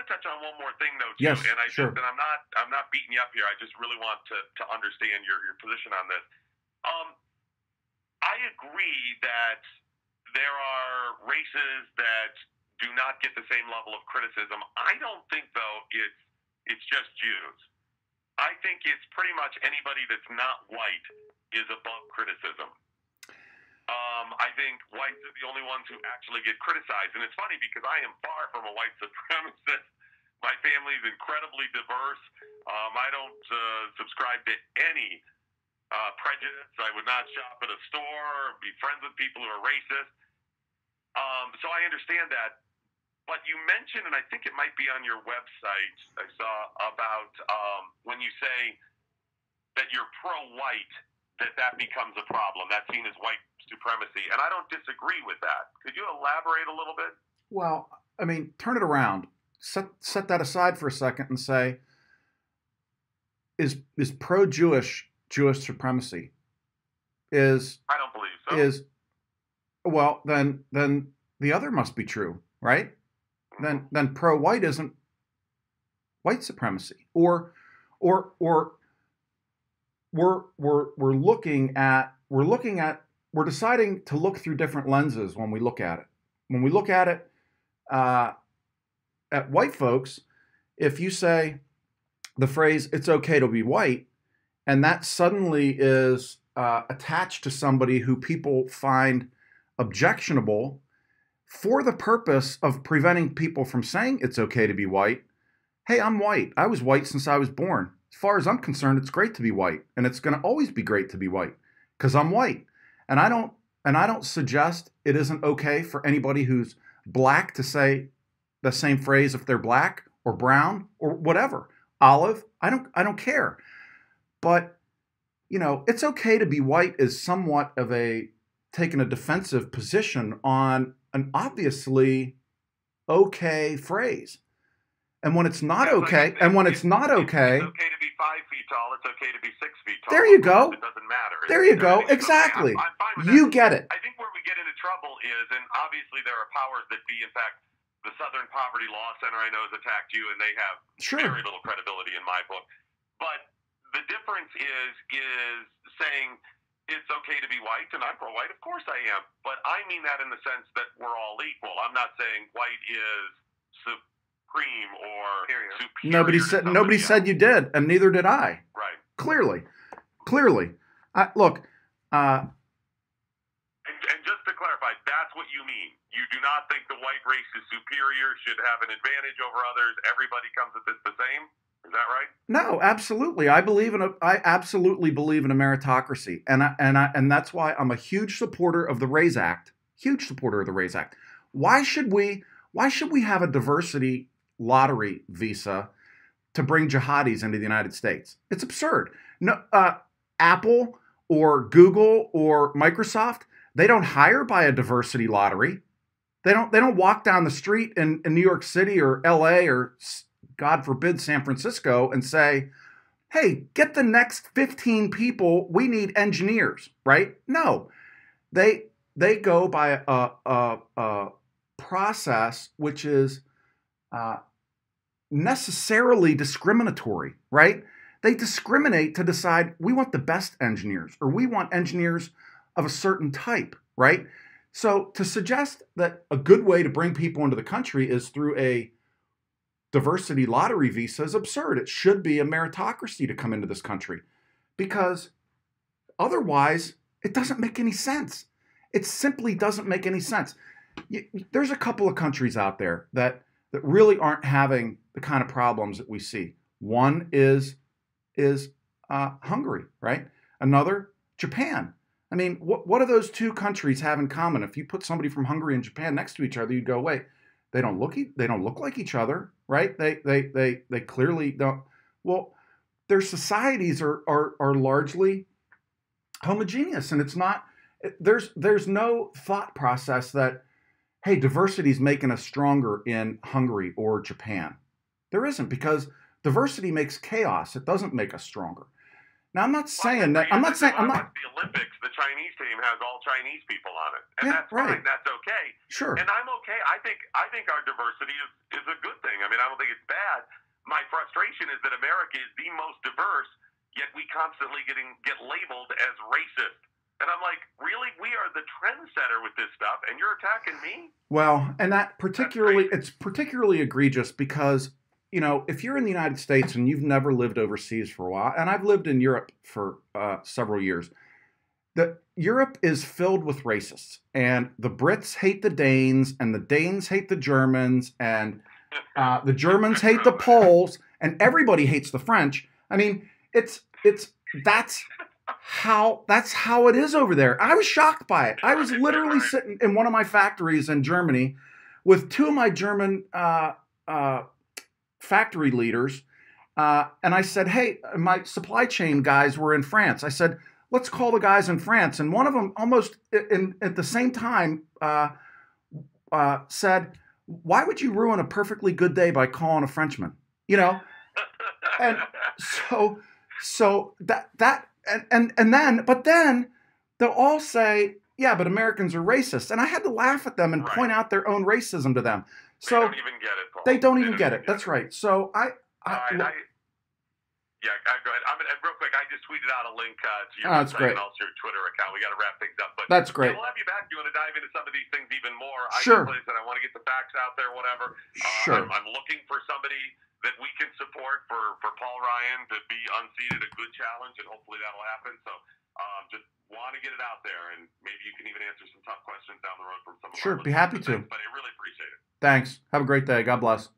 to touch on one more thing though too, Yes, and sure. I'm not beating you up here. I just really want to understand your position on this. Um, I agree that there are races that do not get the same level of criticism. I don't think though it's just Jews. I think it's pretty much anybody that's not white is above criticism. I think whites are the only ones who actually get criticized. And it's funny because I am far from a white supremacist. My family is incredibly diverse. I don't subscribe to any prejudice. I would not shop at a store, be friends with people who are racist. So I understand that. But you mentioned, and I think it might be on your website, I saw about when you say that you're pro-white, that becomes a problem. That's seen as white supremacy. And I don't disagree with that. Could you elaborate a little bit? Well, I mean, turn it around. Set that aside for a second and say, is pro-Jewish Jewish supremacy? I don't believe so. Well, then the other must be true, right? Then pro-white isn't white supremacy, or we're deciding to look through different lenses when we look at it. When we look at it at white folks, if you say the phrase "it's okay to be white," and that suddenly is attached to somebody who people find objectionable for the purpose of preventing people from saying it's okay to be white. Hey, I'm white. I was white since I was born. As far as I'm concerned, it's great to be white, and it's going to always be great to be white because I'm white. And I don't suggest it isn't okay for anybody who's black to say the same phrase if they're black or brown or whatever. Olive, I don't care. But it's okay to be white is somewhat of taking a defensive position on an obviously okay phrase. And when it's not okay, it's okay to be 5 feet tall. It's okay to be 6 feet tall. There you go. It doesn't matter. There you go. Exactly. I'm fine with you that. get it. I think where we get into trouble is, and obviously there are powers that be. In fact, the Southern Poverty Law Center I know has attacked you, and they have very little credibility in my book. But the difference is saying it's okay to be white, and I'm pro-white. Of course I am. But I mean that in the sense that we're all equal. I'm not saying white is supreme or superior. Nobody said you did, and neither did I. Right. Clearly. Look. And just to clarify, that's what you mean. You do not think the white race is superior, should have an advantage over others. Everybody comes at this the same. Is that right? No, absolutely. I absolutely believe in a meritocracy, and that's why I'm a huge supporter of the Raise Act. Huge supporter of the Raise Act. Why should we have a diversity lottery visa to bring jihadis into the United States? It's absurd. No, Apple or Google or Microsoft, they don't hire by a diversity lottery. They don't walk down the street in New York City or LA or God forbid San Francisco and say, hey, get the next 15 people. We need engineers, right? No, they go by a process which is necessarily discriminatory, right? They discriminate to decide we want the best engineers or we want engineers of a certain type, right? So to suggest that a good way to bring people into the country is through a diversity lottery visa is absurd. It should be a meritocracy to come into this country because otherwise it doesn't make any sense. It simply doesn't make any sense. There's a couple of countries out there that really aren't having the kind of problems that we see. One is Hungary, right? Another, Japan. I mean, what do those two countries have in common? If you put somebody from Hungary and Japan next to each other, you'd go, wait, they don't look like each other, right? They clearly don't. Well, their societies are largely homogeneous, and it's not. There's no thought process that, hey, diversity is making us stronger in Hungary or Japan. There isn't, because diversity makes chaos. It doesn't make us stronger. Now, I'm not Well, I saying that. agree. I'm not saying. I'm Watch not. the Olympics. The Chinese team has all Chinese people on it, and Yeah, that's right. fine. That's okay. Sure. And I'm okay. I think our diversity is a good thing. I mean, I don't think it's bad. My frustration is that America is the most diverse, yet we constantly get labeled as racist. And I'm like, really? We are the trendsetter with this stuff, and you're attacking me? Well, and it's particularly egregious because, you know, if you're in the United States and you've never lived overseas for a while, and I've lived in Europe for several years, that Europe is filled with racists, and the Brits hate the Danes, and the Danes hate the Germans, and the Germans hate the Poles, and everybody hates the French. I mean, that's how it is over there. I was shocked by it. I was literally sitting in one of my factories in Germany with two of my German factory leaders, and I said, "Hey, my supply chain guys were in France." I said, "Let's call the guys in France," and one of them almost at the same time said, "Why would you ruin a perfectly good day by calling a Frenchman?" You know, and so that. And then they'll all say, "Yeah, but Americans are racist," and I had to laugh at them and point out their own racism to them. So they don't even get it, Paul. They don't even get it. That's right. So yeah, go ahead. Real quick, I just tweeted out a link to your that's website great. and also your Twitter account. We got to wrap things up, but that's great. Yeah, we'll have you back. You want to dive into some of these things even more? Sure. I want to get the facts out there, whatever. Sure. I'm looking for somebody that we can support for Paul Ryan to be unseated, a good challenge, and hopefully that'll happen. So just want to get it out there, and maybe you can even answer some tough questions down the road from some of Sure, our be happy to. But I really appreciate it. Thanks. Have a great day. God bless.